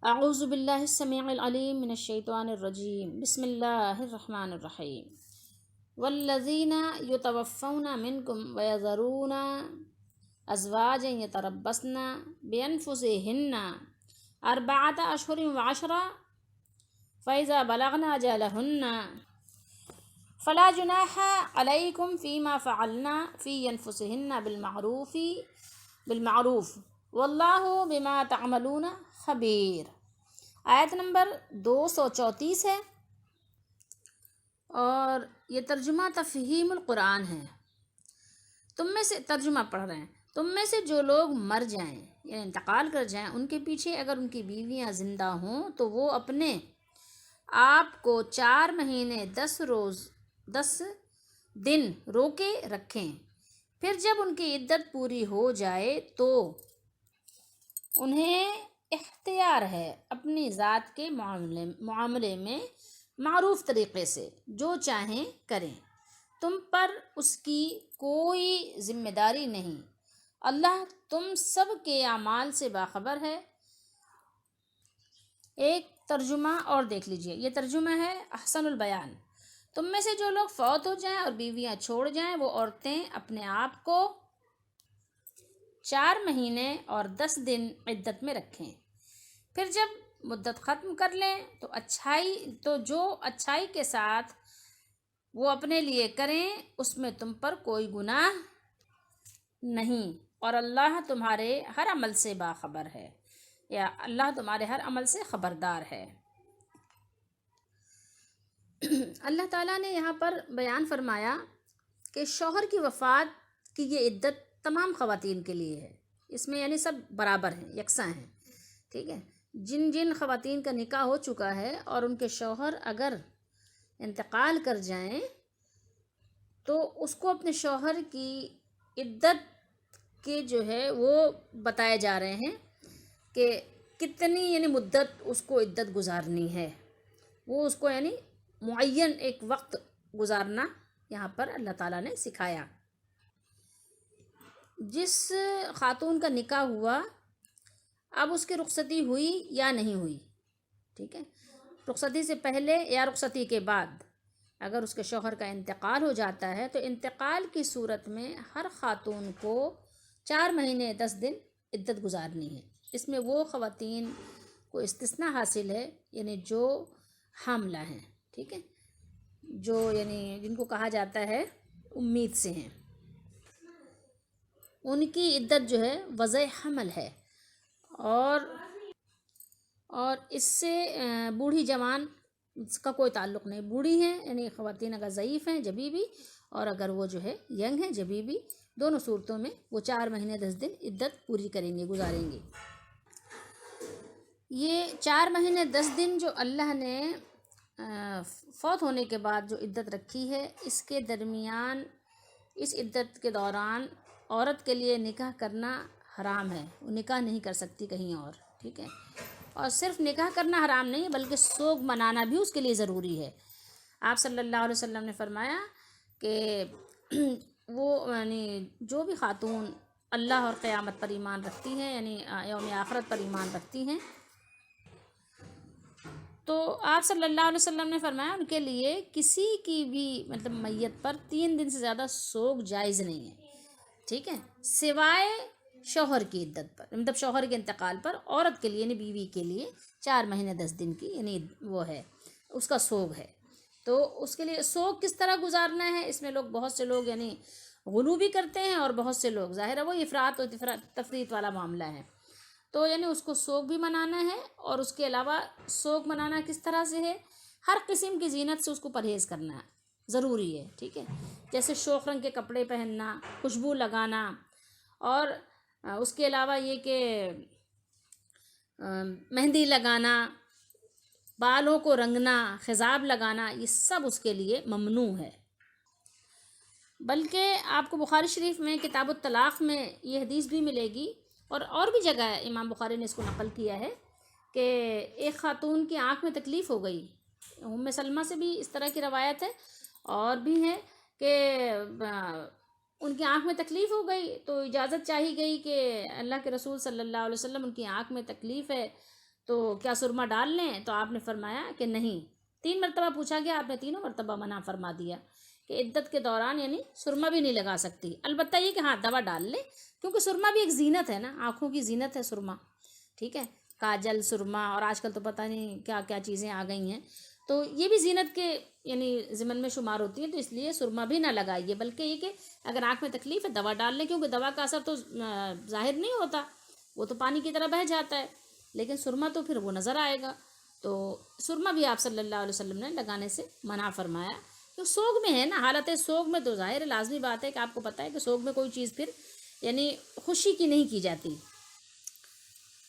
اعوذ باللہ السمیع العلیم من الشیطان الرجیم بسم اللہ الرحمن الرحیم والذین یتوفون منکم ویذرون ازواجا یتربصن بانفسہن اربعۃ اشہر وعشرا فاذا بلغن اجلہن فلا جناح علیکم فیما فعلنا فی انفسہن بالمعروف واللہ بما تعملون خبیر۔ آیت نمبر 234 ہے اور یہ ترجمہ تفہیم القرآن ہے۔ تم میں سے ترجمہ پڑھ رہے ہیں، تم میں سے جو لوگ مر جائیں یعنی انتقال کر جائیں، ان کے پیچھے اگر ان کی بیویاں زندہ ہوں تو وہ اپنے آپ کو 4 مہینے 10 دن روکے رکھیں، پھر جب ان کی عدت پوری ہو جائے تو انہیں اختیار ہے اپنی ذات کے معاملے میں معروف طریقے سے جو چاہیں کریں، تم پر اس کی کوئی ذمہ داری نہیں، اللہ تم سب کے اعمال سے باخبر ہے۔ ایک ترجمہ اور دیکھ لیجئے، یہ ترجمہ ہے احسن البیان۔ تم میں سے جو لوگ فوت ہو جائیں اور بیویاں چھوڑ جائیں، وہ عورتیں اپنے آپ کو 4 مہینے اور 10 دن عدت میں رکھیں، پھر جب مدت ختم کر لیں تو جو اچھائی کے ساتھ وہ اپنے لیے کریں اس میں تم پر کوئی گناہ نہیں، اور اللہ تمہارے ہر عمل سے باخبر ہے، یا اللہ تمہارے ہر عمل سے خبردار ہے۔ اللہ تعالیٰ نے یہاں پر بیان فرمایا کہ شوہر کی وفات کی یہ عدت تمام خواتین کے لیے ہے، اس میں یعنی سب برابر ہیں، یکساں ہیں، ٹھیک ہے۔ جن خواتین کا نکاح ہو چکا ہے اور ان کے شوہر اگر انتقال کر جائیں تو اس کو اپنے شوہر کی عدت کے جو ہے وہ بتائے جا رہے ہیں کہ کتنی یعنی مدت اس کو عدت گزارنی ہے، وہ اس کو یعنی معین ایک وقت گزارنا یہاں پر اللہ تعالیٰ نے سکھایا۔ جس خاتون کا نکاح ہوا اب اس کی رخصتی ہوئی یا نہیں ہوئی، ٹھیک ہے، رخصتی سے پہلے یا رخصتی کے بعد اگر اس کے شوہر کا انتقال ہو جاتا ہے تو انتقال کی صورت میں ہر خاتون کو 4 مہینے 10 دن عدت گزارنی ہے۔ اس میں وہ خواتین کو استثناء حاصل ہے یعنی جو حاملہ ہیں، ٹھیک ہے، جو یعنی جن کو کہا جاتا ہے امید سے ہیں، ان کی عدت جو ہے وضع حمل ہے، اور اس سے بوڑھی جوان اس کا کوئی تعلق نہیں، بوڑھی ہیں یعنی خواتین اگر ضعیف ہیں جبھی بھی، اور اگر وہ جو ہے ینگ ہیں جبھی بھی، دونوں صورتوں میں وہ 4 مہینے 10 دن عدت پوری کریں گے، گزاریں گے۔ یہ 4 مہینے 10 دن جو اللہ نے فوت ہونے کے بعد جو عدت رکھی ہے، اس کے درمیان اس عدت کے دوران عورت کے لیے نکاح کرنا حرام ہے، وہ نکاح نہیں کر سکتی کہیں اور، ٹھیک ہے، اور صرف نکاح کرنا حرام نہیں ہے بلکہ سوگ منانا بھی اس کے لیے ضروری ہے۔ آپ صلی اللہ علیہ وسلم نے فرمایا کہ وہ یعنی جو بھی خاتون اللہ اور قیامت پر ایمان رکھتی ہیں یعنی یوم آخرت پر ایمان رکھتی ہیں، تو آپ صلی اللہ علیہ وسلم نے فرمایا ان کے لیے کسی کی بھی مطلب میت پر 3 دن سے زیادہ سوگ جائز نہیں ہے، ٹھیک ہے، سوائے شوہر کی عدت پر، مطلب شوہر کے انتقال پر عورت کے لیے یعنی بیوی کے لیے 4 مہینے 10 دن کی یعنی وہ ہے، اس کا سوگ ہے۔ تو اس کے لیے سوگ کس طرح گزارنا ہے، اس میں بہت سے لوگ یعنی غلو بھی کرتے ہیں، اور بہت سے لوگ ظاہر ہے وہ افراط و تفریط والا معاملہ ہے، تو یعنی اس کو سوگ بھی منانا ہے، اور اس کے علاوہ سوگ منانا کس طرح سے ہے، ہر قسم کی زینت سے اس کو پرہیز کرنا ہے، ضروری ہے، ٹھیک ہے، جیسے شوخ رنگ کے کپڑے پہننا، خوشبو لگانا، اور اس کے علاوہ یہ کہ مہندی لگانا، بالوں کو رنگنا، خضاب لگانا، یہ سب اس کے لیے ممنوع ہے۔ بلکہ آپ کو بخاری شریف میں کتاب الطلاق میں یہ حدیث بھی ملے گی، اور بھی جگہ ہے امام بخاری نے اس کو نقل کیا ہے کہ ایک خاتون کی آنکھ میں تکلیف ہو گئی، ام سلمہ سے بھی اس طرح کی روایت ہے، اور بھی ہے کہ ان کی آنکھ میں تکلیف ہو گئی تو اجازت چاہی گئی کہ اللہ کے رسول صلی اللہ علیہ وسلم ان کی آنکھ میں تکلیف ہے تو کیا سرما ڈال لیں؟ تو آپ نے فرمایا کہ نہیں. 3 مرتبہ پوچھا گیا، آپ نے تینوں مرتبہ منع فرما دیا کہ عدت کے دوران یعنی سرما بھی نہیں لگا سکتی. البتہ یہ کہ ہاں دوا ڈال لیں، کیونکہ سرما بھی ایک زینت ہے نا، آنکھوں کی زینت ہے سرما. ٹھیک ہے، کاجل، سرما، اور آج کل تو پتہ نہیں کیا کیا چیزیں آ گئی ہیں، تو یہ بھی زینت کے یعنی ضمن میں شمار ہوتی ہیں. تو اس لیے سرما بھی نہ لگائیے، بلکہ یہ کہ اگر آنکھ میں تکلیف ہے دوا ڈال لیں، کیونکہ دوا کا اثر تو ظاہر نہیں ہوتا، وہ تو پانی کی طرح بہہ جاتا ہے، لیکن سرما تو پھر وہ نظر آئے گا. تو سرما بھی آپ صلی اللہ علیہ وسلم نے لگانے سے منع فرمایا. تو سوگ میں ہے نا، حالت سوگ میں تو ظاہر لازمی بات ہے کہ آپ کو پتہ ہے کہ سوگ میں کوئی چیز پھر یعنی خوشی کی نہیں کی جاتی.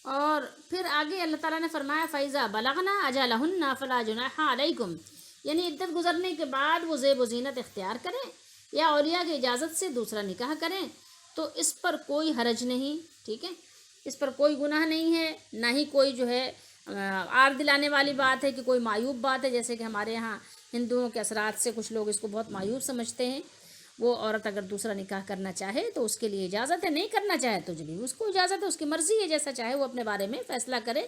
اور پھر آگے اللہ تعالیٰ نے فرمایا فَإِذَا بَلَغْنَا أَجَلَهُنَّ فَلَا جُنَاحَ عَلَيْكُمْ، یعنی عدت گزرنے کے بعد وہ زیب و زینت اختیار کریں یا اولیاء کی اجازت سے دوسرا نکاح کریں تو اس پر کوئی حرج نہیں. ٹھیک ہے، اس پر کوئی گناہ نہیں ہے، نہ ہی کوئی جو ہے آر دلانے والی بات ہے کہ کوئی معیوب بات ہے، جیسے کہ ہمارے ہاں ہندوؤں کے اثرات سے کچھ لوگ اس کو بہت معیوب سمجھتے ہیں. وہ عورت اگر دوسرا نکاح کرنا چاہے تو اس کے لیے اجازت ہے، نہیں کرنا چاہے تو بھی اس کو اجازت ہے، اس کی مرضی ہے، جیسا چاہے وہ اپنے بارے میں فیصلہ کرے.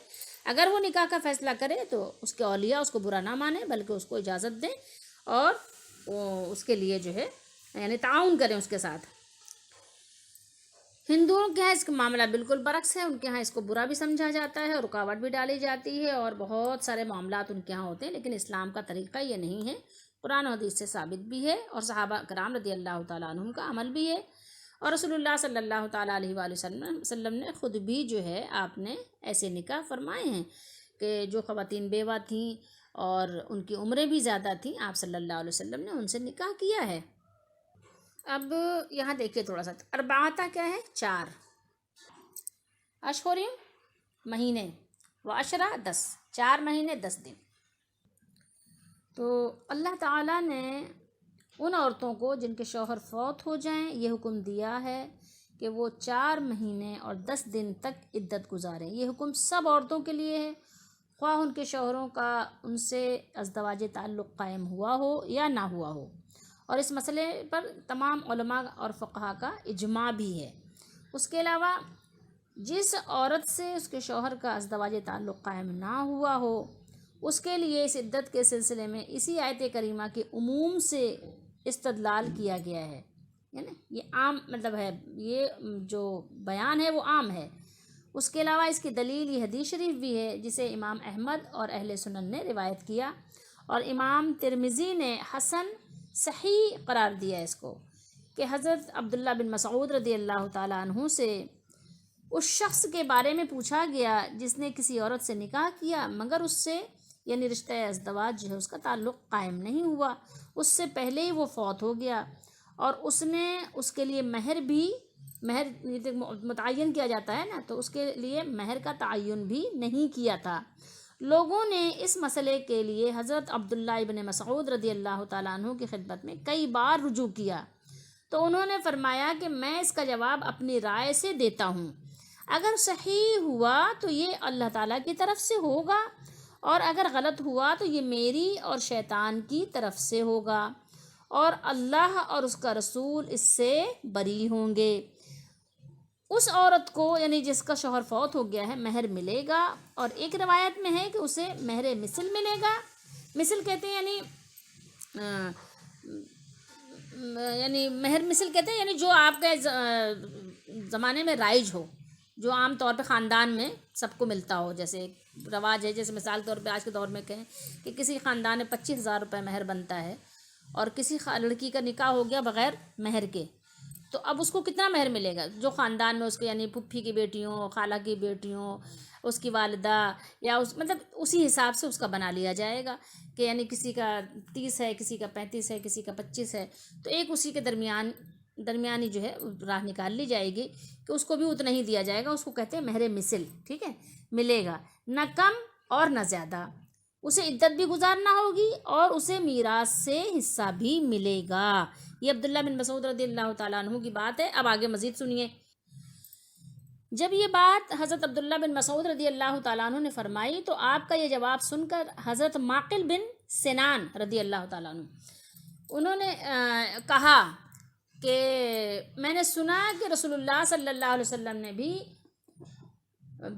اگر وہ نکاح کا فیصلہ کرے تو اس کے اولیاء اس کو برا نہ مانیں، بلکہ اس کو اجازت دیں اور اس کے لیے جو ہے یعنی تعاون کریں اس کے ساتھ. ہندوؤں کے ہاں اس کا معاملہ بالکل برعکس ہے، ان کے ہاں اس کو برا بھی سمجھا جاتا ہے اور رکاوٹ بھی ڈالی جاتی ہے اور بہت سارے معاملات ان کے ہاں ہوتے ہیں، لیکن اسلام کا طریقہ یہ نہیں ہے. قرآن و حدیث سے ثابت بھی ہے اور صحابہ کرام رضی اللہ تعالیٰ عنہم کا عمل بھی ہے، اور رسول اللہ صلی اللہ تعالیٰ علیہ وآلہ وسلم نے خود بھی جو ہے آپ نے ایسے نکاح فرمائے ہیں کہ جو خواتین بیوہ تھیں اور ان کی عمریں بھی زیادہ تھیں، آپ صلی اللہ علیہ وسلم نے ان سے نکاح کیا ہے. اب یہاں دیکھیے تھوڑا سا، اربعہ کیا ہے؟ 4 اشہر مہینے، و عشرہ 10، 4 مہینے 10 دن. تو اللہ تعالیٰ نے ان عورتوں کو جن کے شوہر فوت ہو جائیں یہ حکم دیا ہے کہ وہ 4 مہینے اور 10 دن تک عدت گزاریں. یہ حکم سب عورتوں کے لیے ہے، خواہ ان کے شوہروں کا ان سے ازدواج تعلق قائم ہوا ہو یا نہ ہوا ہو. اور اس مسئلے پر تمام علماء اور فقہا کا اجماع بھی ہے. اس کے علاوہ جس عورت سے اس کے شوہر کا ازدواج تعلق قائم نہ ہوا ہو اس کے لیے اس عدت کے سلسلے میں اسی آیت کریمہ کے عموم سے استدلال کیا گیا ہے. یعنی یہ عام مطلب ہے، یہ جو بیان ہے وہ عام ہے. اس کے علاوہ اس کی دلیل یہ حدیث شریف بھی ہے جسے امام احمد اور اہل سنن نے روایت کیا اور امام ترمذی نے حسن صحیح قرار دیا اس کو، کہ حضرت عبداللہ بن مسعود رضی اللہ تعالیٰ عنہ سے اس شخص کے بارے میں پوچھا گیا جس نے کسی عورت سے نکاح کیا مگر اس سے یعنی رشتہ ازدواج جو ہے اس کا تعلق قائم نہیں ہوا، اس سے پہلے ہی وہ فوت ہو گیا اور اس نے اس کے لیے مہر متعین کیا جاتا ہے نا، تو اس کے لیے مہر کا تعین بھی نہیں کیا تھا. لوگوں نے اس مسئلے کے لیے حضرت عبداللہ ابن مسعود رضی اللہ تعالیٰ عنہ کی خدمت میں کئی بار رجوع کیا، تو انہوں نے فرمایا کہ میں اس کا جواب اپنی رائے سے دیتا ہوں، اگر صحیح ہوا تو یہ اللہ تعالیٰ کی طرف سے ہوگا اور اگر غلط ہوا تو یہ میری اور شیطان کی طرف سے ہوگا اور اللہ اور اس کا رسول اس سے بری ہوں گے. اس عورت کو یعنی جس کا شوہر فوت ہو گیا ہے مہر ملے گا، اور ایک روایت میں ہے کہ اسے مہر مثل ملے گا. مثل کہتے ہیں یعنی مہر مثل کہتے ہیں یعنی جو آپ کے زمانے میں رائج ہو، جو عام طور پہ خاندان میں سب کو ملتا ہو. جیسے رواج ہے، جیسے مثال طور پہ آج کے دور میں کہیں کہ کسی خاندان میں 25,000 روپے مہر بنتا ہے اور کسی لڑکی کا نکاح ہو گیا بغیر مہر کے، تو اب اس کو کتنا مہر ملے گا؟ جو خاندان میں اس کے یعنی پھپھی کی بیٹیوں، خالہ کی بیٹیوں، اس کی والدہ یا مطلب اسی حساب سے اس کا بنا لیا جائے گا کہ یعنی کسی کا 30 ہے، کسی کا 35 ہے، کسی کا 25 ہے، تو ایک اسی کے درمیانی جو ہے راہ نکال لی جائے گی کہ اس کو بھی اتنا ہی دیا جائے گا. اس کو کہتے ہیں مہر مثل. ٹھیک ہے، ملے گا نہ کم اور نہ زیادہ. اسے عدت بھی گزارنا ہوگی اور اسے میراث سے حصہ بھی ملے گا. یہ عبداللہ بن مسعود رضی اللہ تعالیٰ عنہ کی بات ہے. اب آگے مزید سنیے. جب یہ بات حضرت عبداللہ بن مسعود رضی اللہ تعالیٰ عنہ نے فرمائی تو آپ کا یہ جواب سن کر حضرت معقل بن سنان رضی اللہ تعالیٰ عنہ انہوں نے کہا کہ میں نے سنا کہ رسول اللہ صلی اللہ علیہ وسلم نے بھی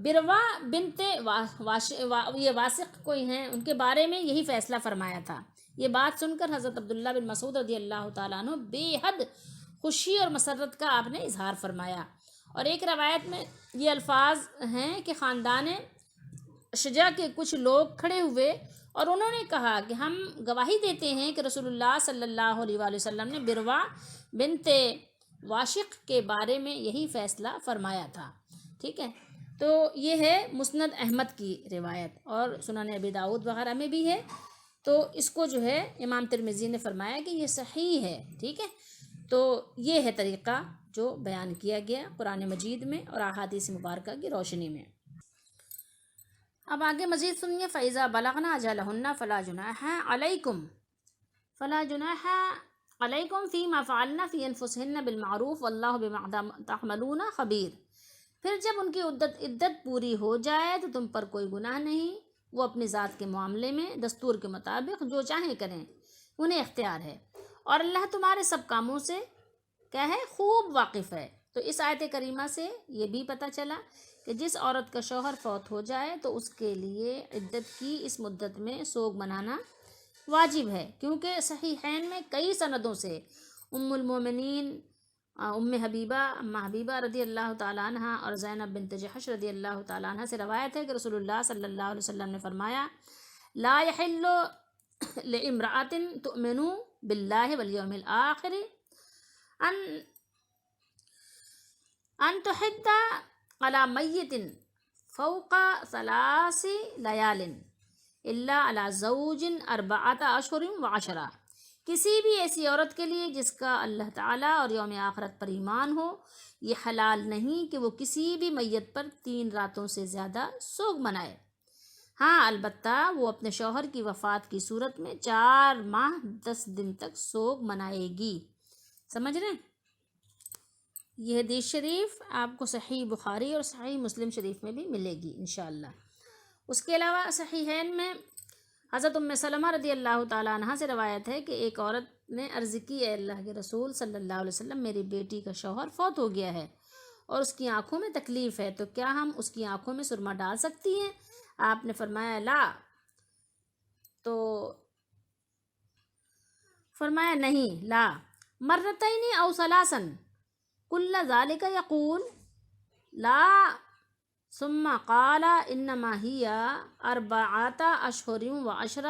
بروا بنت یہ واسق کوئی ہیں، ان کے بارے میں یہی فیصلہ فرمایا تھا۔ یہ بات سن کر حضرت عبداللہ بن مسعود رضی اللہ تعالیٰ عنہ بے حد خوشی اور مسرت کا آپ نے اظہار فرمایا۔ اور ایک روایت میں یہ الفاظ ہیں کہ خاندان شجاع کے کچھ لوگ کھڑے ہوئے اور انہوں نے کہا کہ ہم گواہی دیتے ہیں کہ رسول اللہ صلی اللہ علیہ وآلہ وسلم نے بروا بنت واشق کے بارے میں یہی فیصلہ فرمایا تھا۔ ٹھیک ہے، تو یہ ہے مسند احمد کی روایت، اور سنن ابی داؤد وغیرہ میں بھی ہے۔ تو اس کو جو ہے امام ترمذی نے فرمایا کہ یہ صحیح ہے۔ ٹھیک ہے، تو یہ ہے طریقہ جو بیان کیا گیا قرآن مجید میں اور احادیث مبارکہ کی روشنی میں۔ اب آگے مزید سنیے، فَإِذَا بَلَغْنَ أَجَلَهُنَّ فَلَا جُنَاحَ عَلَيْكُمْ فِي مَا فَعَلْنَ فِي أَنفُسِهِنَّ بِالْمَعْرُوفِ وَاللَّهُ بِمَا تَعْمَلُونَ خَبِيرٌ۔ پھر جب ان کی عدت پوری ہو جائے تو تم پر کوئی گناہ نہیں، وہ اپنی ذات کے معاملے میں دستور کے مطابق جو چاہیں کریں، انہیں اختیار ہے، اور اللہ تمہارے سب کاموں سے کیا ہے، خوب واقف ہے۔ تو اس آیت کریمہ سے یہ بھی پتہ چلا کہ جس عورت کا شوہر فوت ہو جائے تو اس کے لیے عدت کی اس مدت میں سوگ منانا واجب ہے، کیونکہ صحیحین میں کئی سندوں سے ام المومنین ام حبیبہ حبیبہ رضی اللہ تعالیٰ عنہ اور زینب بنت جحش رضی اللہ تعالیٰ عنہ سے روایت ہے کہ رسول اللہ صلی اللہ علیہ وسلم نے فرمایا، لا يحل لامرأة تؤمن باللہ والیوم الآخر ان تحد علی میت فوق 3 لیال الا علی زوج 4 اشہر و10۔ کسی بھی ایسی عورت کے لیے جس کا اللہ تعالیٰ اور یوم آخرت پر ایمان ہو، یہ حلال نہیں کہ وہ کسی بھی میت پر 3 راتوں سے زیادہ سوگ منائے۔ ہاں البتہ وہ اپنے شوہر کی وفات کی صورت میں 4 ماہ 10 دن تک سوگ منائے گی۔ سمجھ رہے ہیں؟ یہ حدیث شریف آپ کو صحیح بخاری اور صحیح مسلم شریف میں بھی ملے گی انشاءاللہ۔ اس کے علاوہ صحیحین میں حضرت ام سلمہ رضی اللہ تعالیٰ عنہ سے روایت ہے کہ ایک عورت نے عرض کی، اے اللہ کے رسول صلی اللہ علیہ وسلم، میری بیٹی کا شوہر فوت ہو گیا ہے اور اس کی آنکھوں میں تکلیف ہے، تو کیا ہم اس کی آنکھوں میں سرما ڈال سکتی ہیں؟ آپ نے فرمایا لا، تو فرمایا نہیں، لا مرتین او ثلاثا کل ذالک یقول لا، ثم قال انما ہی 4 اشہر و10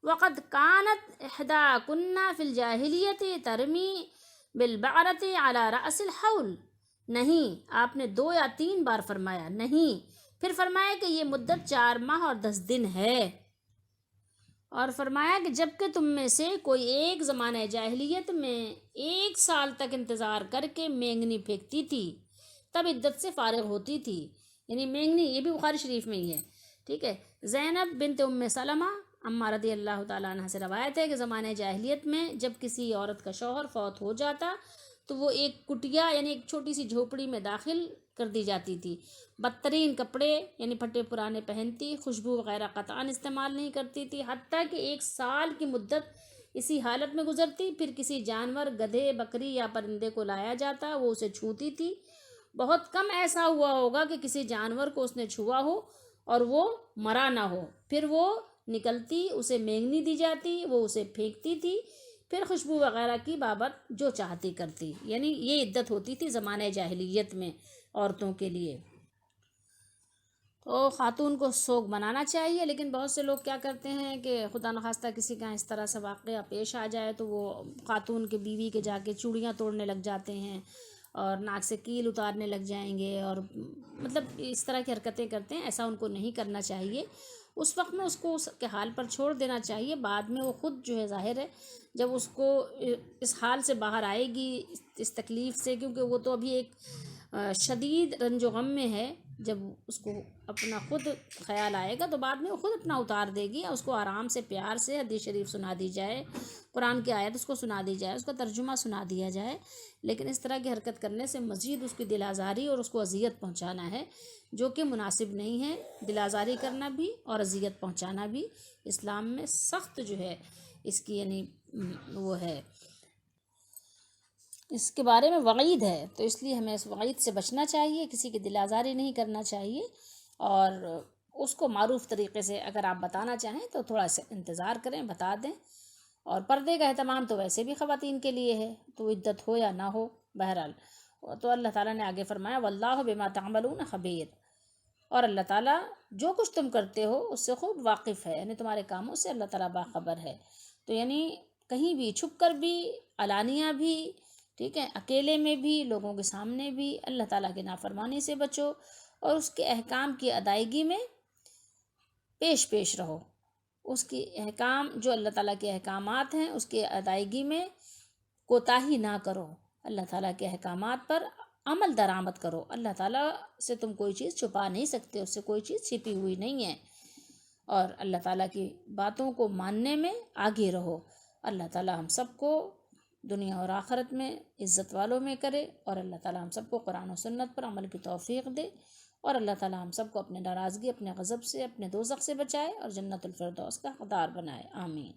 وقد كانت احداکن فی الجاہلیۃ ترمی بالبعرۃ علی رأس الحول۔ نہیں، آپ نے 2 یا 3 بار فرمایا نہیں، پھر فرمایا کہ یہ مدت 4 ماہ اور 10 دن ہے، اور فرمایا کہ جب کہ تم میں سے کوئی ایک زمانہ جاہلیت میں 1 سال تک انتظار کر کے مینگنی پھینکتی تھی تب عدت سے فارغ ہوتی تھی، یعنی مینگنی، یہ بھی بخاری شریف میں ہی ہے۔ ٹھیک ہے، زینب بنت ام سلمہ اماں رضی اللہ تعالیٰ عنہ سے روایت ہے کہ زمانہ جاہلیت میں جب کسی عورت کا شوہر فوت ہو جاتا تو وہ ایک کٹیا یعنی ایک چھوٹی سی جھوپڑی میں داخل کر دی جاتی تھی، بدترین کپڑے یعنی پھٹے پرانے پہنتی، خوشبو وغیرہ قطعاً استعمال نہیں کرتی تھی، حتیٰ کہ 1 سال کی مدت اسی حالت میں گزرتی۔ پھر کسی جانور، گدھے، بکری یا پرندے کو لایا جاتا، وہ اسے چھوتی تھی، بہت کم ایسا ہوا ہوگا کہ کسی جانور کو اس نے چھوا ہو اور وہ مرا نہ ہو، پھر وہ نکلتی، اسے مینگنی دی جاتی، وہ اسے پھینکتی تھی، پھر خوشبو وغیرہ کی بابت جو چاہتی کرتی، یعنی یہ عدت ہوتی تھی زمانہ جاہلیت میں عورتوں کے لیے۔ تو خاتون کو سوگ منانا چاہیے، لیکن بہت سے لوگ کیا کرتے ہیں کہ خدا نخواستہ کسی کا اس طرح سے واقعہ پیش آ جائے تو وہ خاتون کے بیوی کے جا کے چوڑیاں توڑنے لگ جاتے ہیں اور ناک سے کیل اتارنے لگ جائیں گے، اور مطلب اس طرح کی حرکتیں کرتے ہیں۔ ایسا ان کو نہیں کرنا چاہیے، اس وقت میں اس کو اس کے حال پر چھوڑ دینا چاہیے۔ بعد میں وہ خود جو ہے ظاہر ہے جب اس کو اس حال سے باہر آئے گی، اس تکلیف سے، کیونکہ وہ تو ابھی ایک شدید رنج و غم میں ہے، جب اس کو اپنا خود خیال آئے گا تو بعد میں وہ خود اپنا اتار دے گی، اور اس کو آرام سے پیار سے حدیث شریف سنا دی جائے، قرآن کی آیت اس کو سنا دی جائے، اس کا ترجمہ سنا دیا جائے۔ لیکن اس طرح کی حرکت کرنے سے مزید اس کی دل آزاری اور اس کو اذیت پہنچانا ہے، جو کہ مناسب نہیں ہے۔ دل آزاری کرنا بھی اور اذیت پہنچانا بھی اسلام میں سخت جو ہے اس کی یعنی وہ ہے۔ اس کے بارے میں وعید ہے، تو اس لیے ہمیں اس وعید سے بچنا چاہیے، کسی کی دل آزاری نہیں کرنا چاہیے، اور اس کو معروف طریقے سے اگر آپ بتانا چاہیں تو تھوڑا سا انتظار کریں، بتا دیں۔ اور پردے کا اہتمام تو ویسے بھی خواتین کے لیے ہے، تو عدت ہو یا نہ ہو، بہرحال تو اللہ تعالیٰ نے آگے فرمایا واللہ بما تعملون خبیر، اور اللہ تعالیٰ جو کچھ تم کرتے ہو اس سے خوب واقف ہے، یعنی تمہارے کاموں سے اللہ تعالیٰ باخبر ہے۔ تو یعنی کہیں بھی چھپ کر بھی، علانیہ بھی، ٹھیک ہے، اکیلے میں بھی، لوگوں کے سامنے بھی اللہ تعالیٰ کی نافرمانی سے بچو، اور اس کے احکام کی ادائیگی میں پیش پیش رہو، اس کی احکام جو اللہ تعالیٰ کے احکامات ہیں اس کے ادائیگی میں کوتاہی نہ کرو، اللہ تعالیٰ کے احکامات پر عمل درآمد کرو۔ اللہ تعالیٰ سے تم کوئی چیز چھپا نہیں سکتے، اس سے کوئی چیز چھپی ہوئی نہیں ہے، اور اللہ تعالیٰ کی باتوں کو ماننے میں آگے رہو۔ اللہ تعالیٰ ہم سب کو دنیا اور آخرت میں عزت والوں میں کرے، اور اللہ تعالیٰ ہم سب کو قرآن و سنت پر عمل کی توفیق دے، اور اللہ تعالیٰ ہم سب کو اپنے ناراضگی، اپنے غضب سے، اپنے دوزخ سے بچائے، اور جنت الفردوس کا حقدار بنائے، آمین۔